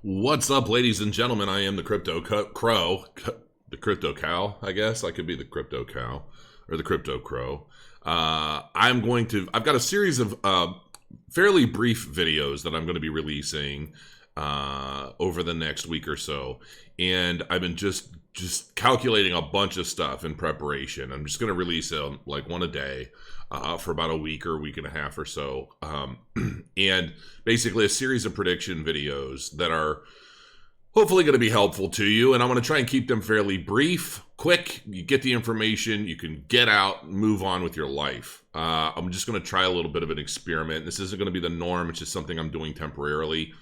What's up, ladies and gentlemen? I am the Crypto Crow, the Crypto Cow, I guess. I could be the Crypto Cow or the Crypto Crow. I've got a series of fairly brief videos that I'm going to be releasing over the next week or so. And I've been just calculating a bunch of stuff in preparation. I'm just going to release like one a day. For about a week or a week and a half or so. And basically a series of prediction videos that are hopefully going to be helpful to you. And I'm going to try and keep them fairly brief, quick. You get the information, you can get out and move on with your life. I'm just going to try a little bit of an experiment. This isn't going to be the norm. It's just something I'm doing temporarily.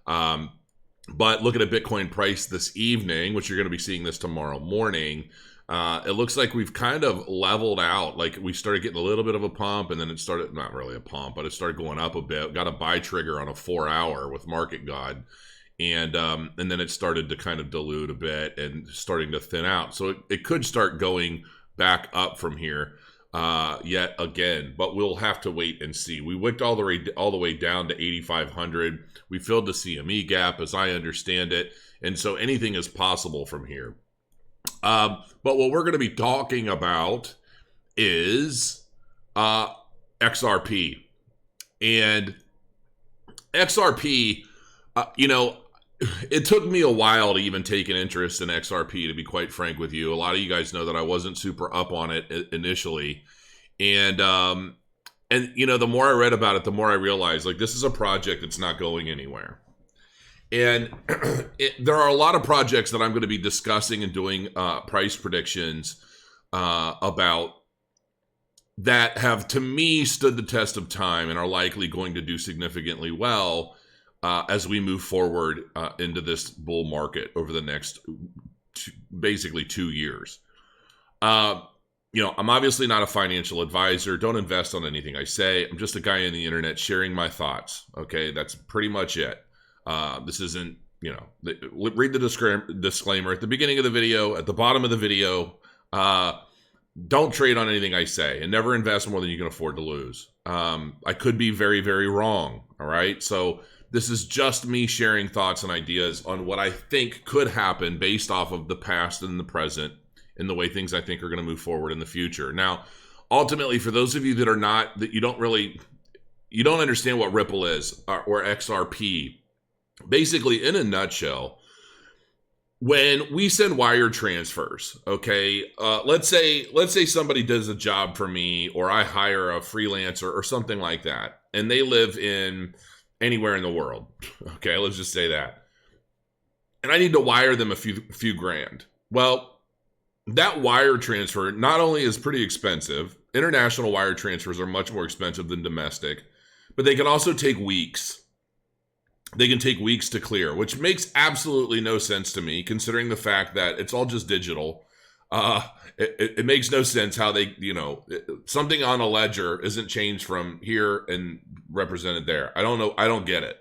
But looking at Bitcoin price this evening, which you're going to be seeing this tomorrow morning, it looks like we've kind of leveled out. Like we started getting a little bit of a pump, and then it started, not really a pump, but it started going up a bit. Got a buy trigger on a 4-hour with Market God, and then it started to kind of dilute a bit and starting to thin out. So it could start going back up from here yet again, but we'll have to wait and see. We wicked all the way down to 8,500. We filled the CME gap, as I understand it, and so anything is possible from here. But what we're going to be talking about is XRP. And XRP, it took me a while to even take an interest in XRP, to be quite frank with you. A lot of you guys know that I wasn't super up on it initially. And the more I read about it, the more I realized, like, this is a project that's not going anywhere. And there are a lot of projects that I'm going to be discussing and doing price predictions about that have, to me, stood the test of time and are likely going to do significantly well as we move forward into this bull market over the next basically 2 years. I'm obviously not a financial advisor. Don't invest on anything I say. I'm just a guy on the internet sharing my thoughts. Okay, that's pretty much it. This isn't, read the disclaimer at the beginning of the video, at the bottom of the video. Don't trade on anything I say, and never invest more than you can afford to lose. I could be very, very wrong. All right. So this is just me sharing thoughts and ideas on what I think could happen based off of the past and the present and the way things I think are going to move forward in the future. Now, ultimately, for those of you that you don't understand what Ripple is or XRP. Basically, in a nutshell, when we send wire transfers, okay, let's say somebody does a job for me, or I hire a freelancer or something like that, and they live in anywhere in the world. Okay, let's just say that, and I need to wire them a few grand. Well, that wire transfer not only is pretty expensive. International wire transfers are much more expensive than domestic, but they can also take weeks. They can take weeks to clear, which makes absolutely no sense to me, considering the fact that it's all just digital. It makes no sense how they, something on a ledger isn't changed from here and represented there. I don't know. I don't get it.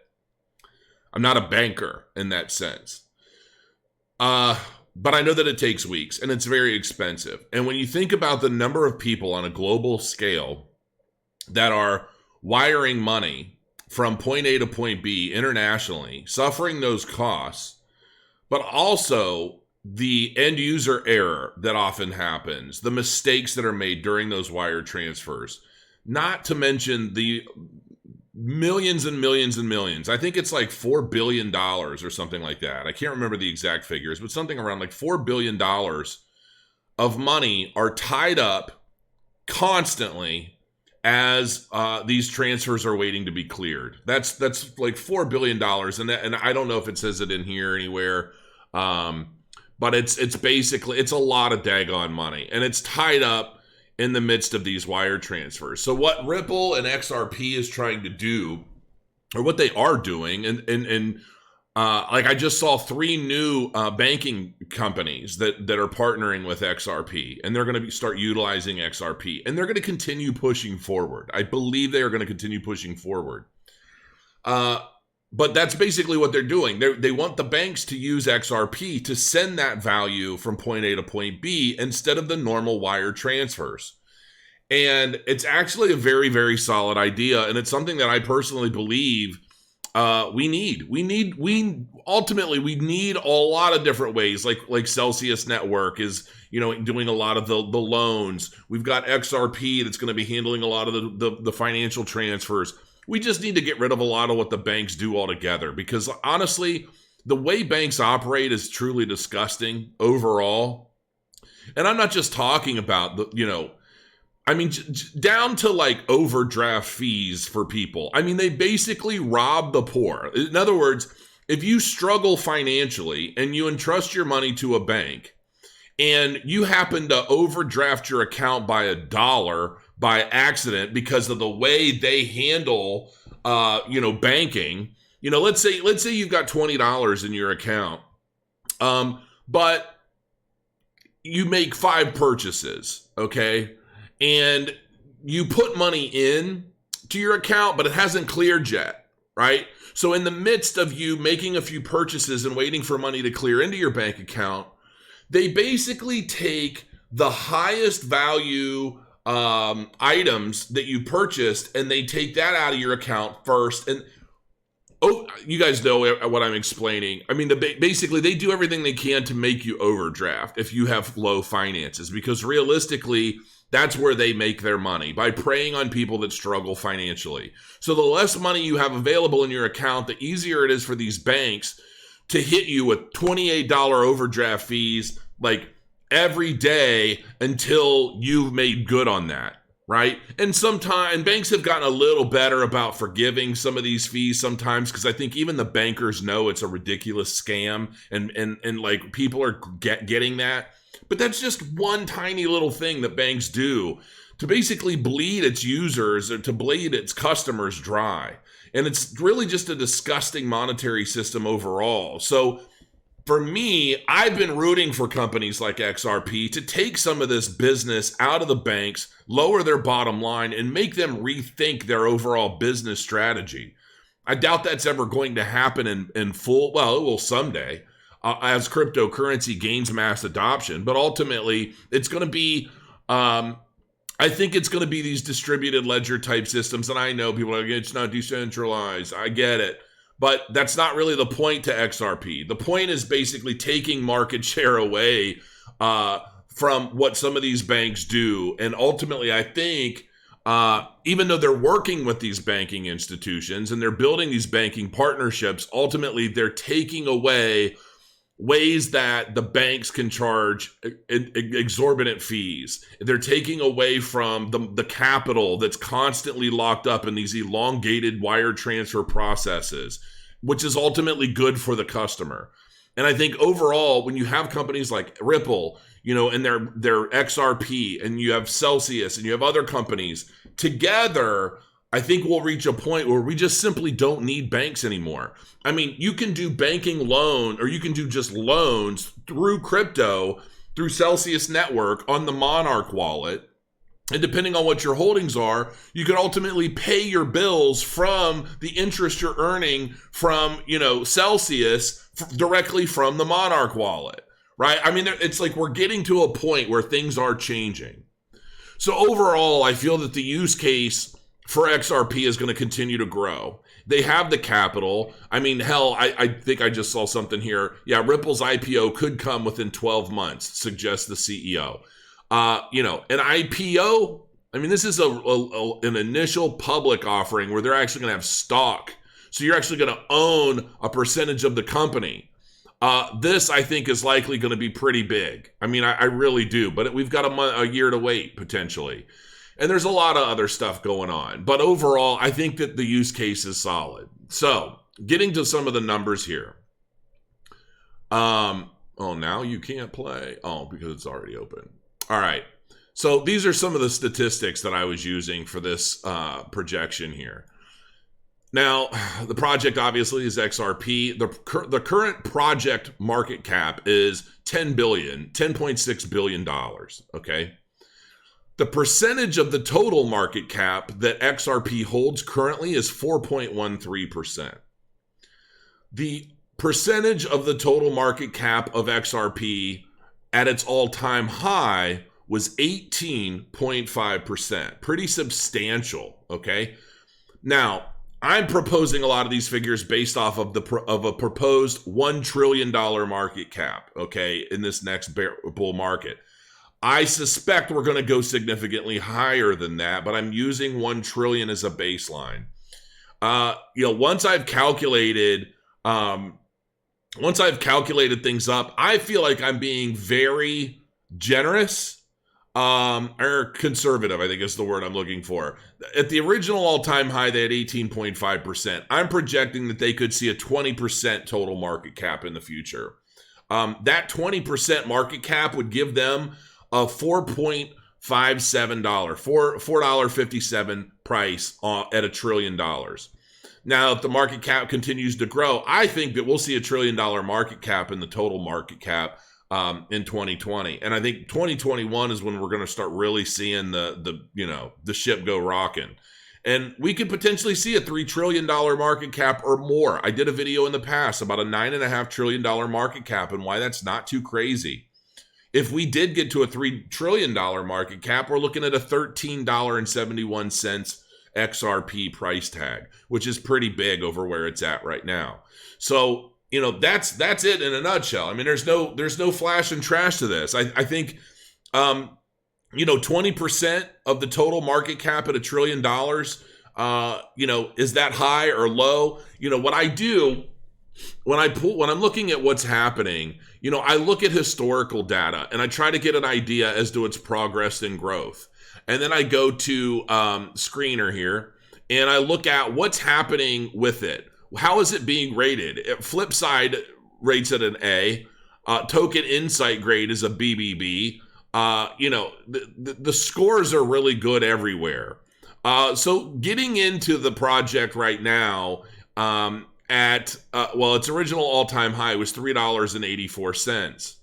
I'm not a banker in that sense. But I know that it takes weeks and it's very expensive. And when you think about the number of people on a global scale that are wiring money from point A to point B internationally, suffering those costs, but also the end user error that often happens, the mistakes that are made during those wire transfers, not to mention the millions and millions and millions. I think it's like $4 billion or something like that. I can't remember the exact figures, but something around like $4 billion of money are tied up constantly as these transfers are waiting to be cleared. That's like $4 billion. And I don't know if it says it in here anywhere. But it's basically, it's a lot of daggone money. And it's tied up in the midst of these wire transfers. So what Ripple and XRP is trying to do, or what they are doing, and like I just saw 3 new banking companies that are partnering with XRP, and they're going to start utilizing XRP, and they're going to continue pushing forward. I believe they are going to continue pushing forward. But that's basically what they're doing. They want the banks to use XRP to send that value from point A to point B instead of the normal wire transfers. And it's actually a very, very solid idea, and it's something that I personally believe we ultimately we need a lot of different ways, like Celsius Network is, doing a lot of the loans. We've got XRP that's going to be handling a lot of the financial transfers. We just need to get rid of a lot of what the banks do altogether, because honestly, the way banks operate is truly disgusting overall. And I'm not just talking about down to like overdraft fees for people. I mean, they basically rob the poor. In other words, if you struggle financially and you entrust your money to a bank and you happen to overdraft your account by $1 by accident because of the way they handle, banking, let's say you've got $20 in your account, but you make 5 purchases, okay? And you put money in to your account, but it hasn't cleared yet, right? So in the midst of you making a few purchases and waiting for money to clear into your bank account, they basically take the highest value items that you purchased and they take that out of your account first. And you guys know what I'm explaining. I mean, basically, they do everything they can to make you overdraft if you have low finances, because realistically, that's where they make their money, by preying on people that struggle financially. So the less money you have available in your account, the easier it is for these banks to hit you with $28 overdraft fees like every day until you've made good on that, right? And banks have gotten a little better about forgiving some of these fees sometimes, because I think even the bankers know it's a ridiculous scam, and like people are getting that. But that's just one tiny little thing that banks do to basically bleed its users or to bleed its customers dry. And it's really just a disgusting monetary system overall. So for me, I've been rooting for companies like XRP to take some of this business out of the banks, lower their bottom line, and make them rethink their overall business strategy. I doubt that's ever going to happen in full. Well, it will someday. As cryptocurrency gains mass adoption. But ultimately, it's going to be, I think it's going to be these distributed ledger type systems. And I know people are like, it's not decentralized. I get it. But that's not really the point to XRP. The point is basically taking market share away from what some of these banks do. And ultimately, I think, even though they're working with these banking institutions and they're building these banking partnerships, ultimately, they're taking away ways that the banks can charge exorbitant fees. They're taking away from the capital that's constantly locked up in these elongated wire transfer processes, which is ultimately good for the customer. And I think overall, when you have companies like Ripple, and their XRP, and you have Celsius, and you have other companies together, I think we'll reach a point where we just simply don't need banks anymore. I mean, you can do banking loan, or you can do just loans through crypto, through Celsius Network on the Monarch wallet. And depending on what your holdings are, you can ultimately pay your bills from the interest you're earning from, Celsius directly from the Monarch wallet, right? I mean, it's like we're getting to a point where things are changing. So overall, I feel that the use case for XRP is going to continue to grow. They have the capital. I mean, hell, I think I just saw something here. Yeah, Ripple's IPO could come within 12 months, suggests the CEO. An IPO, I mean, this is an initial public offering where they're actually going to have stock. So you're actually going to own a percentage of the company. This, I think, is likely going to be pretty big. I mean, I really do. But we've got a year to wait, potentially. And there's a lot of other stuff going on. But overall, I think that the use case is solid. So, getting to some of the numbers here. Now you can't play. Oh, because it's already open. All right. So, these are some of the statistics that I was using for this projection here. Now, the project obviously is XRP. The current project market cap is $10.6 billion. Okay. The percentage of the total market cap that XRP holds currently is 4.13%. The percentage of the total market cap of XRP at its all-time high was 18.5%. Pretty substantial, okay? Now, I'm proposing a lot of these figures based off of a proposed $1 trillion market cap, okay, in this next bull market. I suspect we're going to go significantly higher than that, but I'm using 1 trillion as a baseline. Once I've calculated things up, I feel like I'm being very generous, or conservative, I think is the word I'm looking for. At the original all-time high, they had 18.5%. I'm projecting that they could see a 20% total market cap in the future. That 20% market cap would give them a $4.57, $4.57 price at $1 trillion. Now, if the market cap continues to grow, I think that we'll see $1 trillion market cap in the total market cap in 2020. And I think 2021 is when we're going to start really seeing the ship go rocking. And we could potentially see a $3 trillion market cap or more. I did a video in the past about a $9.5 trillion market cap and why that's not too crazy. If we did get to a $3 trillion market cap, we're looking at a $13.71 XRP price tag, which is pretty big over where it's at right now. So, that's it in a nutshell. I mean, there's no flash and trash to this. I think, 20% of the total market cap at $1 trillion, is that high or low? What I do when I'm looking at what's happening, I look at historical data and I try to get an idea as to its progress and growth. And then I go to Screener here and I look at what's happening with it. How is it being rated? Flipside rates it an A. Token Insight grade is a BBB. The scores are really good everywhere. So getting into the project right now, its original all-time high was $3.84.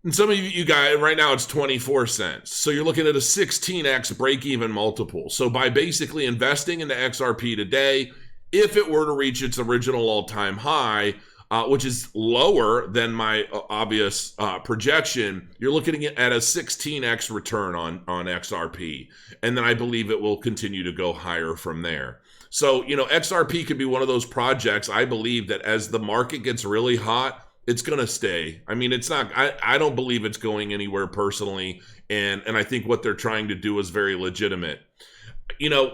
And some of you guys, right now it's 24 cents. So you're looking at a 16x break-even multiple. So by basically investing into XRP today, if it were to reach its original all-time high, which is lower than my obvious projection, you're looking at a 16x return on XRP. And then I believe it will continue to go higher from there. So, XRP could be one of those projects, I believe, that as the market gets really hot, it's going to stay. I mean, it's not, I don't believe it's going anywhere personally. And I think what they're trying to do is very legitimate.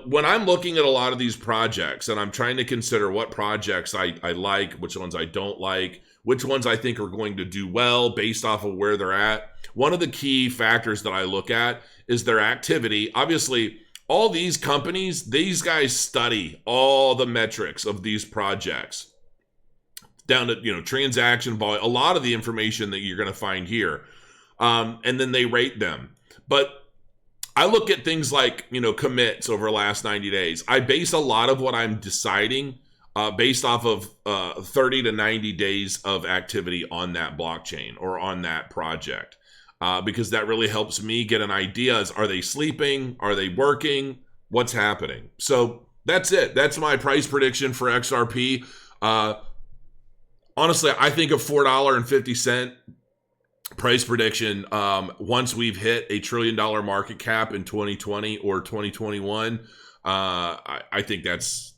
When I'm looking at a lot of these projects and I'm trying to consider what projects I like, which ones I don't like, which ones I think are going to do well based off of where they're at, one of the key factors that I look at is their activity. Obviously, all these companies, these guys study all the metrics of these projects down to, transaction volume, a lot of the information that you're going to find here. And then they rate them. But I look at things like, commits over the last 90 days. I base a lot of what I'm deciding based off of 30 to 90 days of activity on that blockchain or on that project. Because that really helps me get an idea. Are they sleeping? Are they working? What's happening? So that's it. That's my price prediction for XRP. Honestly, I think a $4.50 price prediction, once we've hit $1 trillion market cap in 2020 or 2021, I think that's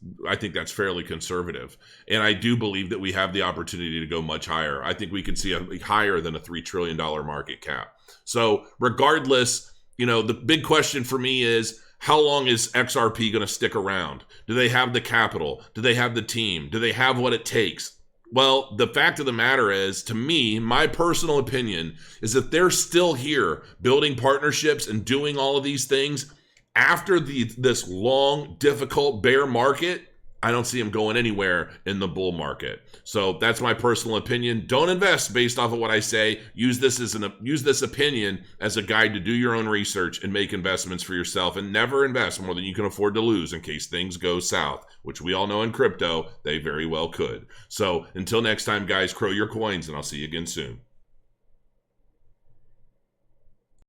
fairly conservative. And I do believe that we have the opportunity to go much higher. I think we can see a higher than a $3 trillion market cap. So regardless, the big question for me is, how long is XRP going to stick around? Do they have the capital? Do they have the team? Do they have what it takes? Well, the fact of the matter is, to me, my personal opinion is that they're still here building partnerships and doing all of these things after this long, difficult bear market. I don't see them going anywhere in the bull market. So that's my personal opinion. Don't invest based off of what I say. Use this opinion as a guide to do your own research and make investments for yourself, and never invest more than you can afford to lose in case things go south, which we all know in crypto, they very well could. So until next time, guys, crow your coins, and I'll see you again soon.